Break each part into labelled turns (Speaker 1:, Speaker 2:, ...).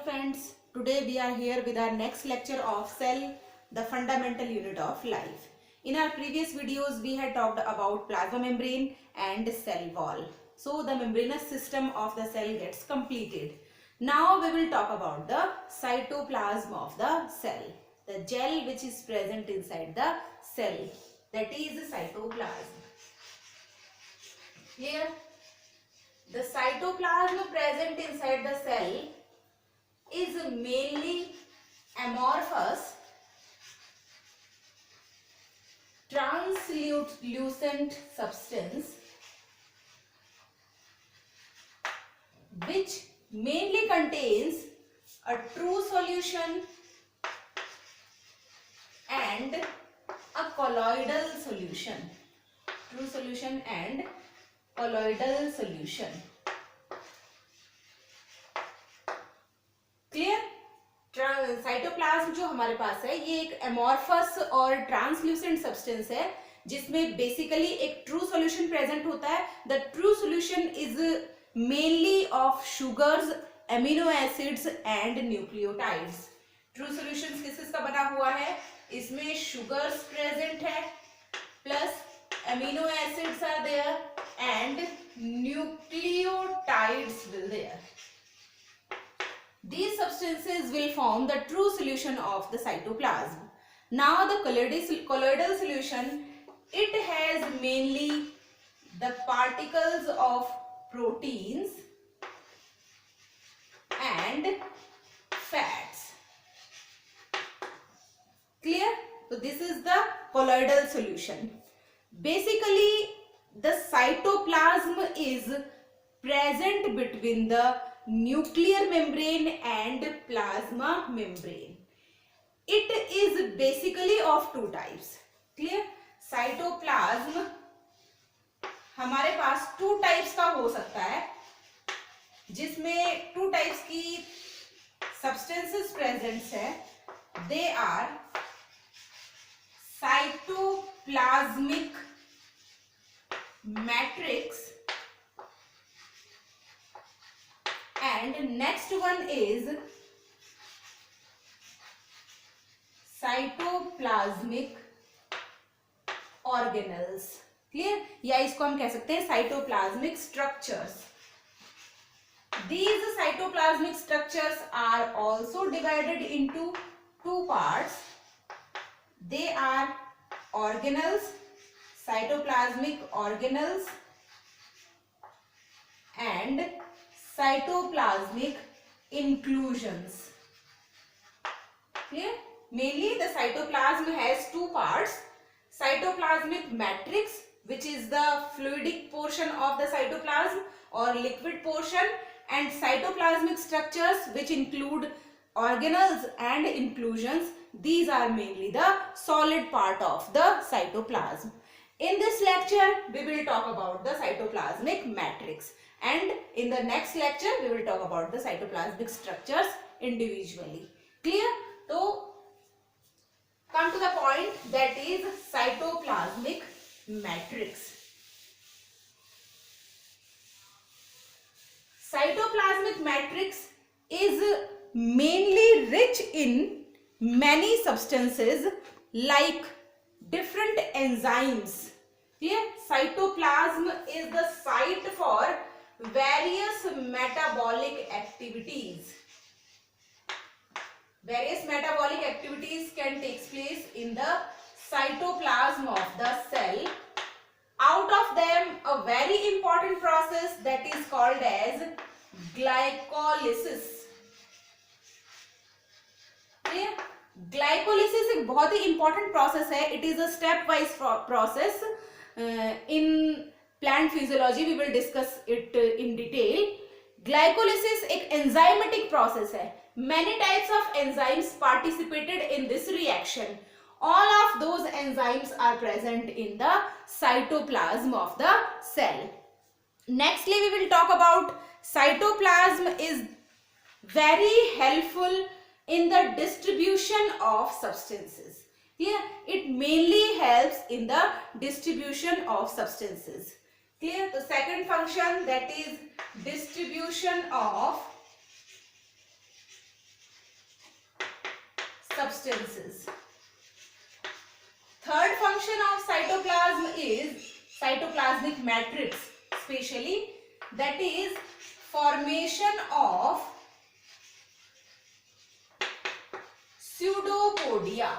Speaker 1: friends, today we are here with our next lecture of cell, the fundamental unit of life. In our previous videos we had talked about plasma membrane and cell wall. So the membranous system of the cell gets completed. Now we will talk about the cytoplasm of the cell, the gel which is present inside the cell, that is cytoplasm. Here the cytoplasm present inside the cell is mainly amorphous, translucent substance which mainly contains a true solution and a colloidal solution. True solution and colloidal solution. Clear? Cytoplasm जो हमारे पास है ये एक amorphous और translucent substance है जिसमें basically एक true solution present होता है. The true solution is mainly of sugars, amino acids and nucleotides. True solution किस किस का बना हुआ है? इसमें शुगर्स प्रेजेंट है plus amino acids are there and nucleotides will there. These substances will form the true solution of the cytoplasm. Now the colloidal solution, it has mainly the particles of proteins and fats. Clear? So this is the colloidal solution. Basically the cytoplasm is present between the nuclear membrane and plasma membrane. It is basically of two types. Clear? Cytoplasm हमारे पास two types का हो सकता है जिसमें two types की substances presents है. They are cytoplasmic matrix and next one is cytoplasmic organelles. Clear? या इसको हम कह सकते हैं cytoplasmic structures. These cytoplasmic structures are also divided into two parts. They are organelles, cytoplasmic organelles and cytoplasmic inclusions. Clear? Mainly the cytoplasm has two parts: cytoplasmic matrix, which is the fluidic portion of the cytoplasm or liquid portion, and cytoplasmic structures which include organelles and inclusions. These are mainly the solid part of the cytoplasm. In this lecture we will talk about the cytoplasmic matrix, and in the next lecture we will talk about the cytoplasmic structures individually. Clear? So come to the point, that is cytoplasmic matrix. Cytoplasmic matrix is mainly rich in many substances like different enzymes. Clear? Cytoplasm is the site for various metabolic activities. Various metabolic activities can take place in the cytoplasm of the cell. Out of them, a very important process that is called as glycolysis. Clear? Glycolysis एक बहुत ही important process है. It is a step-wise process. In plant physiology we will discuss it in detail. Glycolysis एक enzymatic process है. Many types of enzymes participated in this reaction. All of those enzymes are present in the cytoplasm of the cell. Nextly we will talk about cytoplasm is very helpful in the distribution of substances. Clear? It mainly helps in the distribution of substances. Clear? The second function, that is distribution of substances. Third function of cytoplasm is cytoplasmic matrix, especially that is formation of pseudopodia.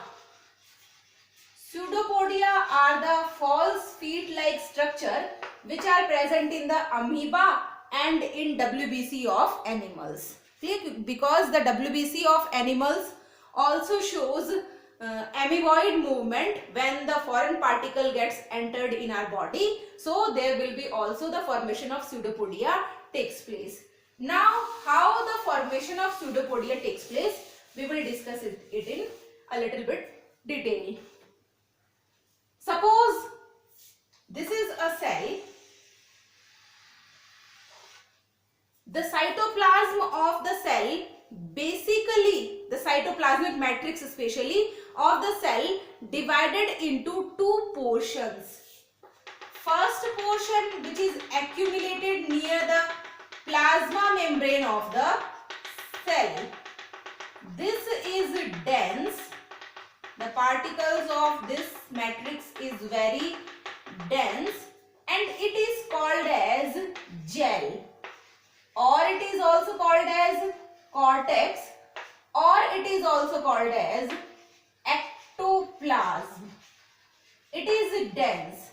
Speaker 1: Pseudopodia are the false feet-like structure which are present in the amoeba and in WBC of animals. Because the WBC of animals also shows amoeboid movement when the foreign particle gets entered in our body, so there will be also the formation of pseudopodia takes place. Now, how the formation of pseudopodia takes place, we will discuss it in a little bit detail. Suppose this is a cell. The cytoplasm of the cell, basically the cytoplasmic matrix especially of the cell, divided into two portions. First portion, which is accumulated near the plasma membrane of the cell. This is dense. The particles of this matrix is very dense and it is called as gel, or it is also called as cortex, or it is also called as ectoplasm. It is dense,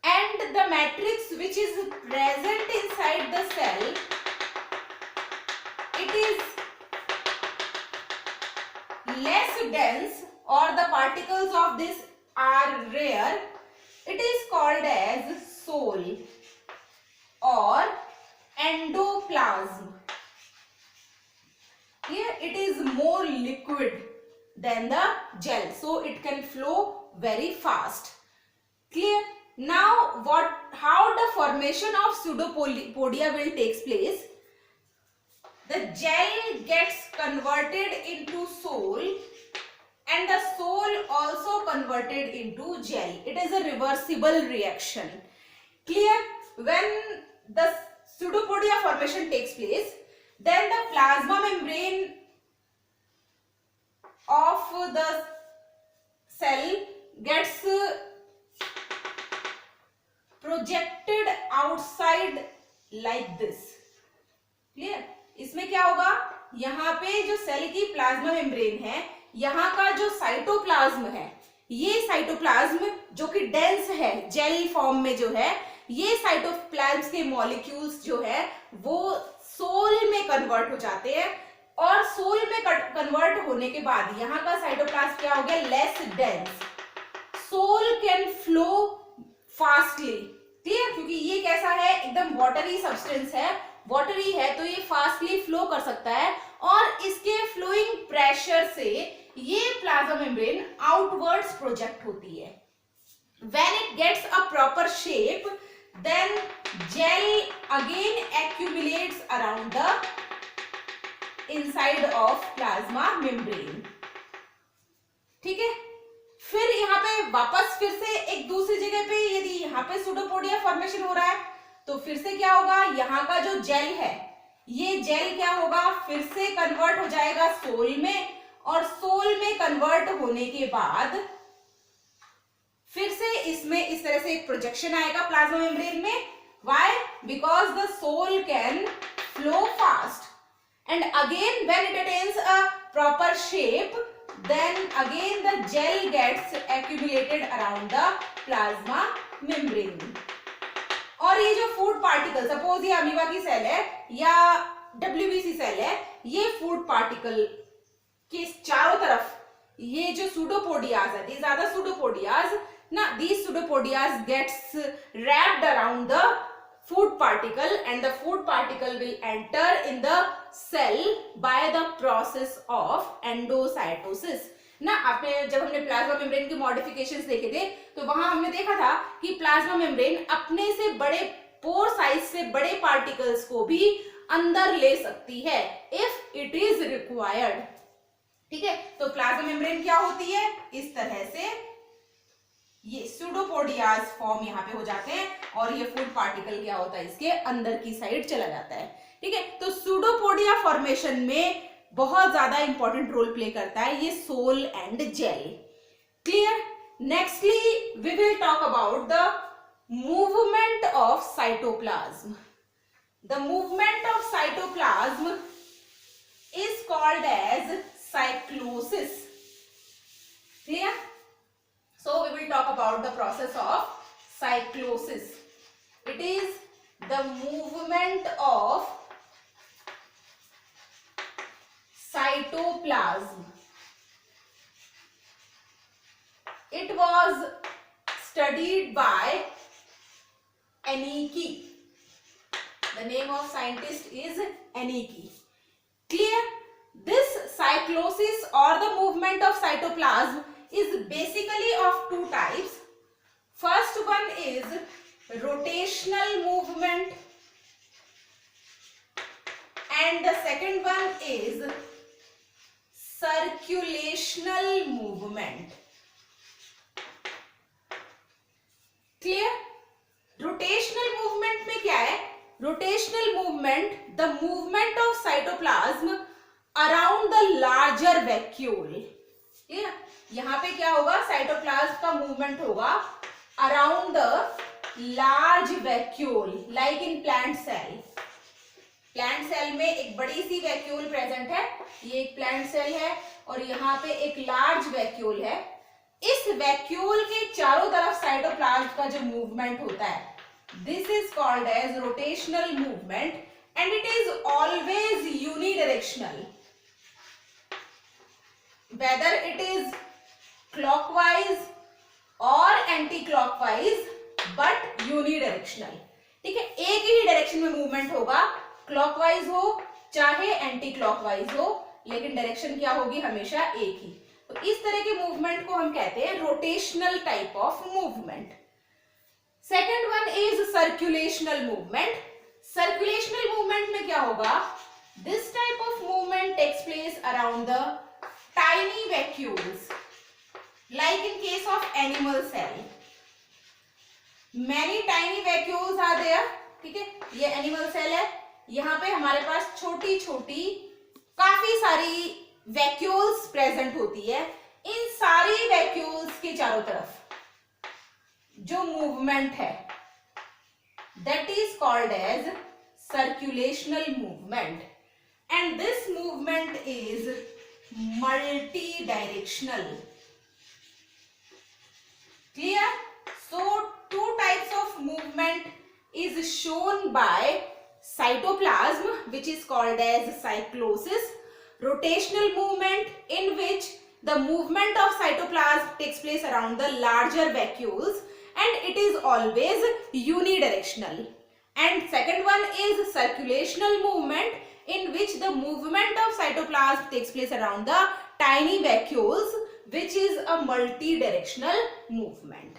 Speaker 1: and the matrix which is present inside the cell, it is less dense, or the particles of this are rare. It is called as soul or endoplasm. Here it is more liquid than the gel, so it can flow very fast. Clear? Now how the formation of pseudopodia will take place? The gel gets converted into soul and the soul also converted into gel. It is a reversible reaction. Clear? When the pseudopodia formation takes place, then the plasma membrane of the cell gets projected outside like this. Clear? इसमें क्या होगा, यहाँ पे जो cell की plasma membrane है, यहाँ का जो साइटोप्लाज्म है, ये साइटोप्लाज्म जो कि डेंस है, जेल फॉर्म में जो है, ये साइटोप्लाज्म के मॉलिक्यूल्स जो है वो सोल में कन्वर्ट हो जाते हैं, और सोल में कन्वर्ट होने के बाद यहाँ का साइटोप्लाज्म क्या हो गया, less dense. Sol can flow fastly. Clear? क्योंकि ये कैसा है, एकदम वाटरी सब्सटेंस है, वाटरी है तो ये फास्टली फ्लो कर सकता है, और इसके फ्लोइंग प्रेशर से ये प्लाज्मा मेम्ब्रेन आउटवर्ड्स प्रोजेक्ट होती है. When it gets a proper shape, then gel again accumulates around the inside of plasma membrane. ठीक है? फिर यहाँ पे वापस फिर से एक दूसरी जगह पे, यदि यहाँ पे सूडोपोडिया फॉर्मेशन हो रहा है तो फिर से क्या होगा, यहाँ का जो जेल है, ये जेल क्या होगा, फिर से कन्वर्ट हो जाएगा सोल में, और सोल में कन्वर्ट होने के बाद फिर से इसमें इस तरह से एक प्रोजेक्शन आएगा प्लाज्मा मेम्ब्रेन में. Why? Because the sol can flow fast, and again when it attains a proper shape, then again the gel gets accumulated around the plasma membrane. और ये जो फूड पार्टिकल, सपोज ये amoeba की cell है या WBC cell है, ये food particle के चारों तरफ ये जो pseudopodias है, these are the pseudopodias. Now these pseudopodias gets wrapped around the food particle, and the food particle will enter in the cell by the process of endocytosis. ना आपने जब हमने प्लाज्मा मेम्ब्रेन के मॉडिफिकेशंस देखे थे तो वहां हमने देखा था कि प्लाज्मा मेम्ब्रेन अपने से बड़े पोर साइज से बड़े पार्टिकल्स को भी अंदर ले सकती है इफ इट इज रिक्वायर्ड. ठीक है? तो प्लाज्मा मेम्ब्रेन क्या होती है, इस तरह से ये सूडोपोडियाज फॉर्म यहाँ पे हो जाते हैं, और ये फूड पार्टिकल क्या होता है, इसके अंदर की साइड चला जाता है. ठीक है? तो सूडोपोडिया फॉर्मेशन में बहुत ज्यादा इंपॉर्टेंट रोल प्ले करता है ये sol and gel. Clear. Nextly we will talk about the movement of cytoplasm. The movement of cytoplasm is called as cyclosis. Clear? So we will talk about the process of cyclosis. It is the movement of cytoplasm. It was studied by Aniki. The name of scientist is Aniki. Clear? This cyclosis or the movement of cytoplasm is basically of two types. First one is rotational movement and the second one is circulational movement. Clear? Rotational movement में क्या है? Rotational movement, the movement of cytoplasm around the larger vacuole. Yeah? यहाँ पे क्या होगा? Cytoplasm का movement होगा around the large vacuole, like in plant cell. Plant cell में एक बड़ी सी वैक्यूल प्रेजेंट है, ये एक प्लांट सेल है और यहाँ पे एक लार्ज वैक्यूल है. इस वैक्यूल के चारों तरफ साइटोप्लाज्म का जो मूवमेंट होता है, this is called as rotational movement and it is always unidirectional, whether it is clockwise or anti-clockwise but unidirectional. ठीक है, एक ही डायरेक्शन में मूवमेंट होगा, क्लॉकवाइज हो चाहे एंटी क्लॉकवाइज हो, लेकिन डायरेक्शन क्या होगी? हमेशा एक ही. तो इस तरह के मूवमेंट को हम कहते हैं rotational type of movement. Second one is circulational movement. Circulational movement में क्या होगा? This type of movement takes place around the tiny vacuoles, like in case of animal cell. Many tiny vacuoles are there. ठीक है, ये animal cell है, यहाँ पे हमारे पास छोटी छोटी काफी सारी वैक्यूल्स प्रेजेंट होती है. इन सारी वैक्यूल्स के चारों तरफ जो मूवमेंट है that is called as circulational movement and this movement is multi-directional. Clear? So two types of movement is shown by cytoplasm, which is called as cyclosis. Rotational movement in which the movement of cytoplasm takes place around the larger vacuoles and it is always unidirectional. And second one is circulational movement in which the movement of cytoplasm takes place around the tiny vacuoles, which is a multi-directional movement.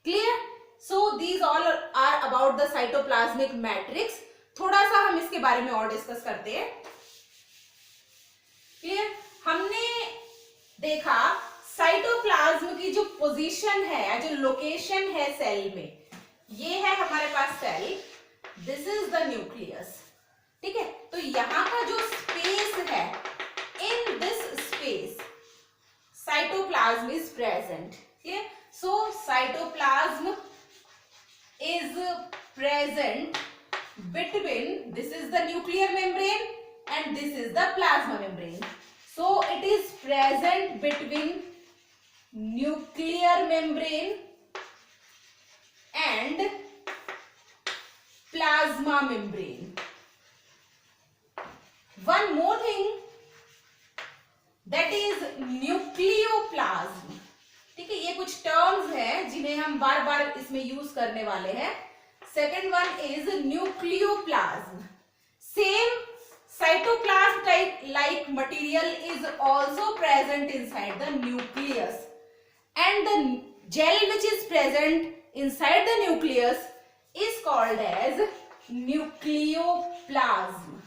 Speaker 1: Clear? So these all are about the cytoplasmic matrix. थोड़ा सा हम इसके बारे में और discuss करते हैं. Clear? हमने देखा साइटोप्लाज्म की जो पोजीशन है, जो लोकेशन है सेल में, ये है हमारे पास cell, this is the nucleus. ठीक है, तो यहाँ का जो स्पेस है, in this space cytoplasm is present. Clear? So cytoplasm is present between, this is the nuclear membrane and this is the plasma membrane. So it is present between nuclear membrane and plasma membrane. One more thing, that is nucleoplasm. ठीक है, ये कुछ terms हैं जिन्हें हम बार बार इसमें use करने वाले हैं. Second one is nucleoplasm. Same cytoplasm type like material is also present inside the nucleus, and the gel which is present inside the nucleus is called as nucleoplasm.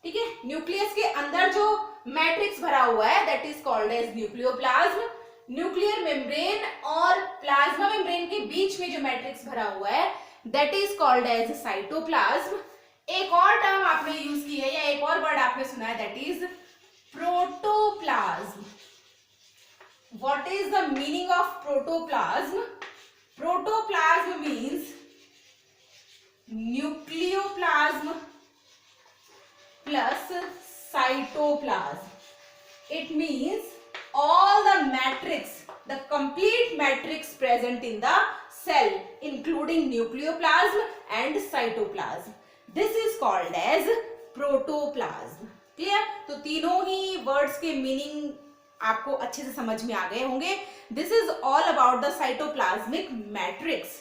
Speaker 1: ठीक है, न्यूक्लियस के अंदर जो मैट्रिक्स भरा हुआ है that is called as nucleoplasm. Nuclear membrane और plasma membrane के बीच में जो मैट्रिक्स भरा हुआ है that is called as cytoplasm. एक और टर्म आपने यूज की है या एक और वर्ड आपने सुना है, that is protoplasm. What is the meaning of protoplasm? Protoplasm means nucleoplasm plus cytoplasm. It means all the matrix, the complete matrix present in the cell, including nucleoplasm and cytoplasm. This is called as protoplasm. Clear? तो तीनों ही words के meaning आपको अच्छे से समझ में आ गए होंगे. This is all about the cytoplasmic matrix.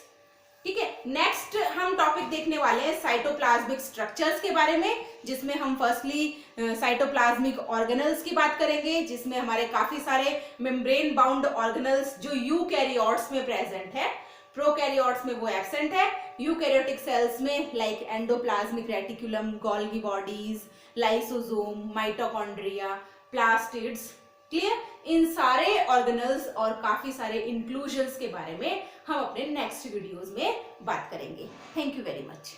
Speaker 1: ठीक है. नेक्स्ट हम टॉपिक देखने वाले हैं साइटोप्लाज्मिक स्ट्रक्चर्स के बारे में, जिसमें हम फर्स्टली साइटोप्लाज्मिक ऑर्गेनल्स की बात करेंगे, जिसमें हमारे काफी सारे मेम्ब्रेन बाउंड ऑर्गेनल्स जो यूकैरियोट्स में प्रेजेंट है, प्रोकैरियोट्स में वो एब्सेंट है. यूकैरियोटिक सेल्स में like endoplasmic reticulum, Golgi bodies, lysosome, mitochondria, plastids. Clear? इन सारे ऑर्गेनल्स और काफी सारे इंक्लूजन्स के बारे में हम अपने नेक्स्ट वीडियोस में बात करेंगे. Thank you very much.